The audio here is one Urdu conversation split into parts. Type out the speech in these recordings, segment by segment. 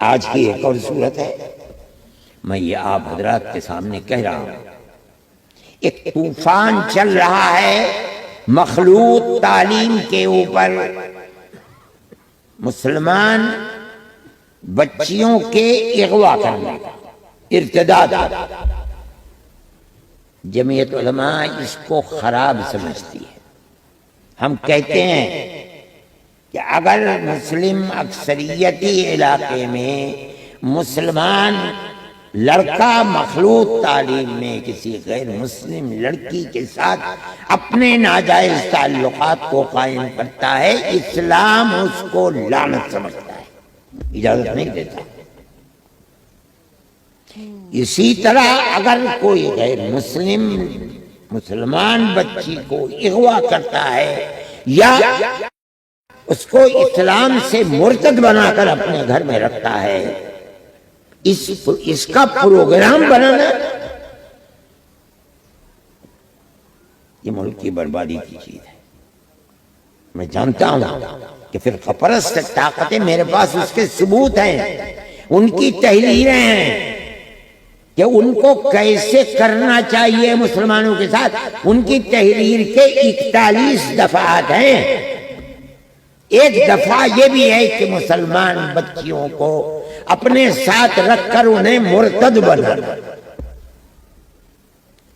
آج کی ایک اور صورت ہے، میں یہ آپ حضرات کے سامنے کہہ رہا ہوں، ایک طوفان چل رہا ہے مخلوط تعلیم کے اوپر، مسلمان بچیوں کے اغوا کرنے کا، ارتداد کا۔ جمعیت علماء اس کو خراب سمجھتی ہے۔ ہم کہتے ہیں کہ اگر مسلم اکثریتی علاقے میں مسلمان لڑکا مخلوط تعلیم میں کسی غیر مسلم لڑکی کے ساتھ اپنے ناجائز تعلقات کو قائم کرتا ہے، اسلام اس کو لعنت سمجھتا ہے، اجازت نہیں دیتا۔ اسی طرح اگر کوئی غیر مسلمان بچی کو اغوا کرتا ہے یا اس کو اسلام سے مرتد بنا کر اپنے گھر میں رکھتا ہے، اس کا پروگرام بنانا یہ ملک کی بربادی کی چیز ہے۔ میں جانتا ہوں کہ فرقہ پرست طاقتیں میرے پاس اس کے ثبوت ہیں، ان کی تحریریں ہیں کہ ان کو کیسے کرنا چاہیے مسلمانوں کے ساتھ، ان کی تحریر کے 41 دفعات ہیں۔ ایک دفعہ یہ بھی ہے کہ مسلمان بچیوں کو اپنے ساتھ رکھ کر انہیں مرتد بنانا۔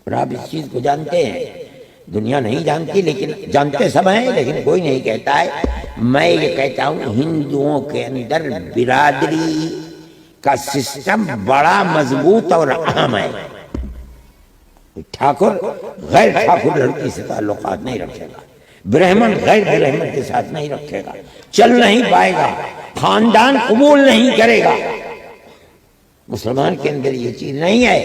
اور آپ اس چیز کو جانتے ہیں، دنیا نہیں جانتی، لیکن جانتے سب ہیں، لیکن کوئی نہیں کہتا ہے۔ میں یہ کہتا ہوں ہندوؤں کے اندر برادری کا سسٹم بڑا مضبوط اور اہم ہے۔ ٹھاکر غیر ٹھاکر لڑکی سے تعلقات نہیں رکھے گا، برہمن غیر برہمن کے ساتھ نہیں رکھے گا، چل نہیں پائے گا، خاندان قبول نہیں کرے گا۔ مسلمان کے اندر یہ چیز نہیں ہے۔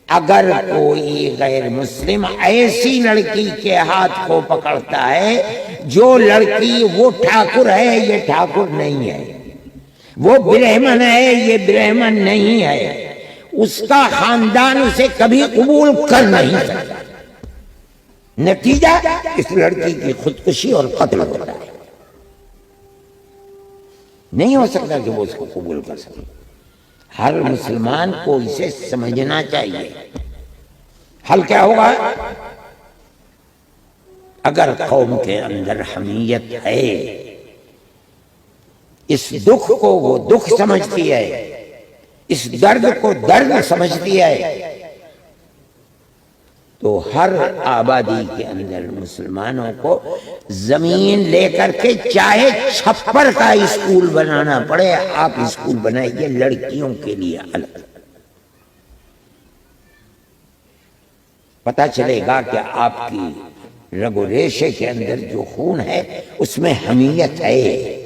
اگر کوئی غیر مسلم ایسی لڑکی کے ہاتھ کو پکڑتا ہے جو لڑکی وہ ٹھاکر ہے یہ ٹھاکر نہیں ہے، وہ برہمن ہے یہ برہمن نہیں ہے، اس کا خاندان اسے کبھی قبول کر نہیں سکتا۔ نتیجہ اس لڑکی کی خودکشی اور قتل ہوتا ہے۔ نہیں ہو سکتا کہ وہ اس کو قبول کر سکے۔ ہر مسلمان کو اسے سمجھنا چاہیے۔ حل کیا ہوگا؟ اگر قوم کے اندر حمیت ہے، اس دکھ کو وہ دکھ سمجھتی ہے، اس درد کو درد سمجھتی ہے، تو ہر آبادی کے اندر مسلمانوں کو زمین لے کر کے چاہے چھپر کا اسکول بنانا پڑے، آپ اسکول بنائیے لڑکیوں کے لیے الگ۔ پتہ چلے گا کہ آپ کی رگ و ریشے کے اندر جو خون ہے اس میں حمیت ہے۔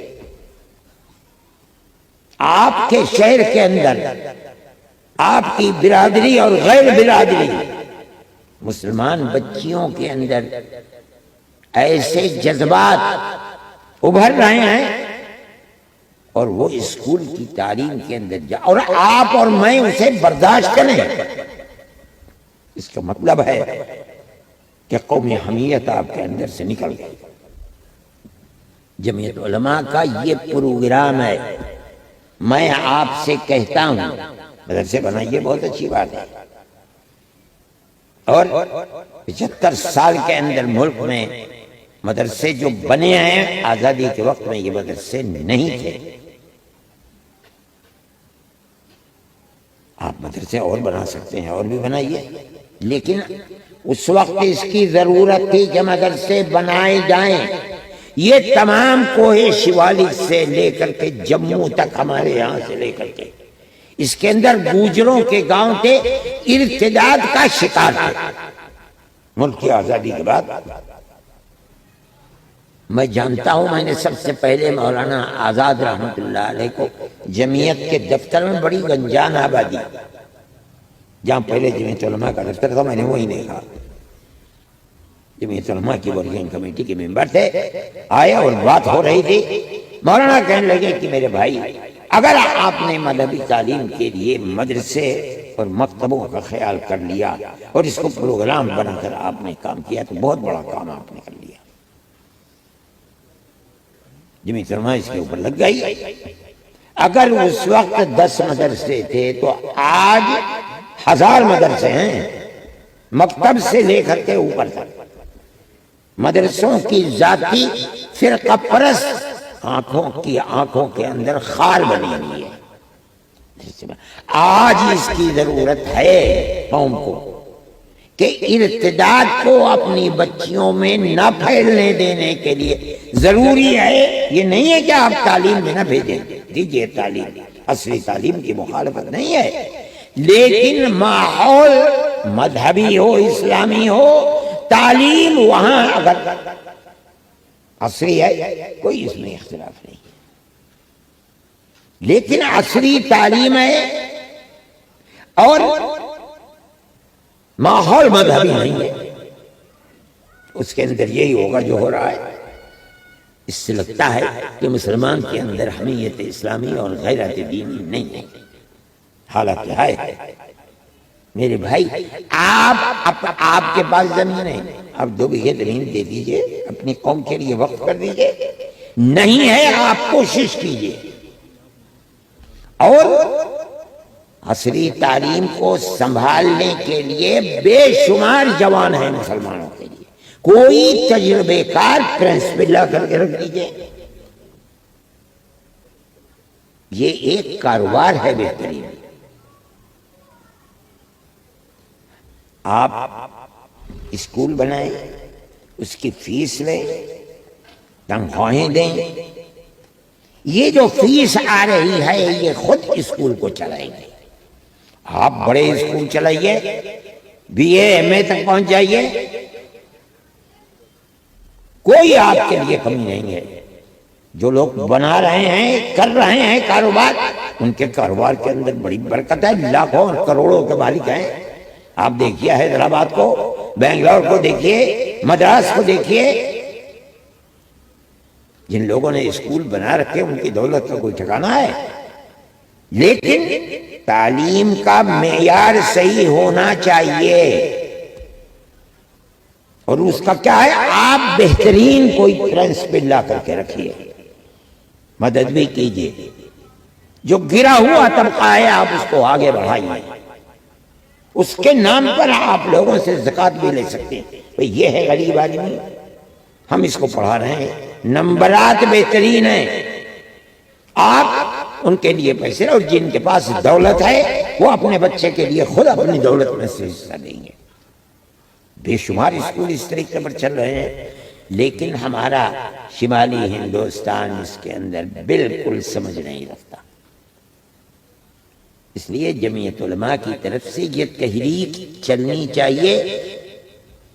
آپ کے شہر کے اندر آپ کی برادری اور غیر برادری مسلمان بچیوں کے اندر ایسے جذبات ابھر رہے ہیں اور وہ اسکول کی تعلیم کے اندر اور آپ اور میں اسے برداشت کریں، اس کا مطلب ہے کہ قومی حمیت آپ کے اندر سے نکل گئی۔ جمعیت علماء کا یہ پروگرام ہے۔ میں آپ سے کہتا ہوں مدرسے بنائیے، بہت اچھی بات ہے، اور 75 سال کے اندر ملک میں مدرسے جو بنے ہیں، آزادی کے وقت میں یہ مدرسے نہیں تھے۔ آپ مدرسے اور بنا سکتے ہیں، اور بھی بنائیے، لیکن اس وقت اس کی ضرورت تھی کہ مدرسے بنائے جائیں۔ یہ تمام کوہ شوالی سے لے کر کے جموں تک، ہمارے یہاں سے لے کر کے، اس کے اندر گوجروں کے گاؤں تھے، ارتداد کا شکار تھے۔ ملک کی آزادی کے بعد میں جانتا ہوں، میں نے سب سے پہلے مولانا آزاد رحمۃ اللہ علیہ کو جمعیت کے دفتر میں، بڑی گنجان آبادی جہاں پہلے جمعیت علماء کا دفتر تھا، میں نے وہی دیکھا۔ جمعیت علماء کی ورکنگ کمیٹی کے ممبر تھے، آئے اور بات ہو رہی تھی۔ مولانا کہنے لگے کہ میرے بھائی، اگر آپ نے مذہبی تعلیم کے لیے مدرسے اور مکتبوں کا خیال کر لیا اور اس کو پروگرام بنا کر آپ نے کام کیا تو بہت بڑا کام آپ نے کر لیا۔ جمعیت علماء اس کے اوپر لگ گئی۔ اگر اس وقت 10 مدرسے تھے تو آج 1000 مدرسے ہیں، مکتب سے لے کر کے اوپر تک۔ مدرسوں کی ذاتی فرقہ پرست آنکھوں کے اندر خار بنی ہوئی ہے۔ آج اس کی ضرورت ہے قوم کو کہ ارتداد کو اپنی بچیوں میں نہ پھیلنے دینے کے لیے ضروری ہے۔ یہ نہیں ہے کہ آپ تعلیم میں نہ بھیجیں، دیجئے تعلیم، اصلی تعلیم کی مخالفت نہیں ہے، لیکن ماحول مذہبی ہو، اسلامی ہو، تعلیم وہاں اگر عصری ہے کوئی اس میں اختلاف نہیں، لیکن عصری تعلیم ہے اور ماحول مذہبی نہیں ہے، اس کے اندر یہی ہوگا جو ہو رہا ہے۔ اس سے لگتا ہے کہ مسلمان کے اندر حمیت اسلامی اور غیرت دینی نہیں ہے، حالانکہ ہے۔ میرے بھائی، آپ کے پاس زمین ہے، آپ 2 بیگھے زمین دے دیجئے، اپنی قوم کے لیے وقف کر دیجئے، نہیں ہے آپ کوشش کیجئے۔ اور عصری تعلیم کو سنبھالنے کے لیے بے شمار جوان ہیں مسلمانوں کے لیے، کوئی تجربے کار پرنسپل لا کر کے رکھ دیجئے۔ یہ ایک کاروبار ہے بہترین۔ آپ اسکول بنائیں، اس کی فیس لیں، تنخواہیں دیں، یہ جو فیس آ رہی ہے یہ خود اسکول کو چلائیں گے۔ آپ بڑے اسکول چلائیے، بی اے ایم اے تک پہنچ جائیے، کوئی آپ کے لیے کمی نہیں ہے۔ جو لوگ بنا رہے ہیں، کر رہے ہیں کاروبار، ان کے کاروبار کے اندر بڑی برکت ہے، لاکھوں اور کروڑوں کے مالک ہیں۔ آپ دیکھیے حیدرآباد کو، بنگلور کو دیکھیے، مدراس کو دیکھیے، جن لوگوں نے اسکول بنا رکھے ان کی دولت کا کوئی ٹھکانہ ہے۔ لیکن تعلیم کا معیار صحیح ہونا چاہیے، اور اس کا کیا ہے؟ آپ بہترین کوئی پرنسپل لا کر کے رکھیے، مدد بھی کیجیے، جو گرا ہوا طبقہ ہے آپ اس کو آگے بڑھائیے، اس کے نام پر آپ لوگوں سے زکوٰۃ بھی لے سکتے ہیں۔ بھئی یہ ہے غریب آدمی، ہم اس کو پڑھا رہے ہیں، نمبرات بہترین ہیں، آپ ان کے لیے پیسے، اور جن کے پاس دولت ہے وہ اپنے بچے کے لیے خود اپنی دولت میں سے حصہ دیں گے۔ بے شمار اسکول اس طریقے پر چل رہے ہیں، لیکن ہمارا شمالی ہندوستان اس کے اندر بالکل سمجھ نہیں رکھتا۔ اس لیے جمعیت علماء کی طرف سے یہ تحریک چلنی چاہیے۔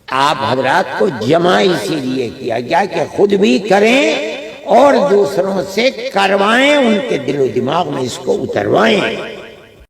آپ حضرات کو جمع اسی لیے کیا گیا کہ خود بھی کریں اور دوسروں سے کروائیں، ان کے دل و دماغ میں اس کو اتروائیں۔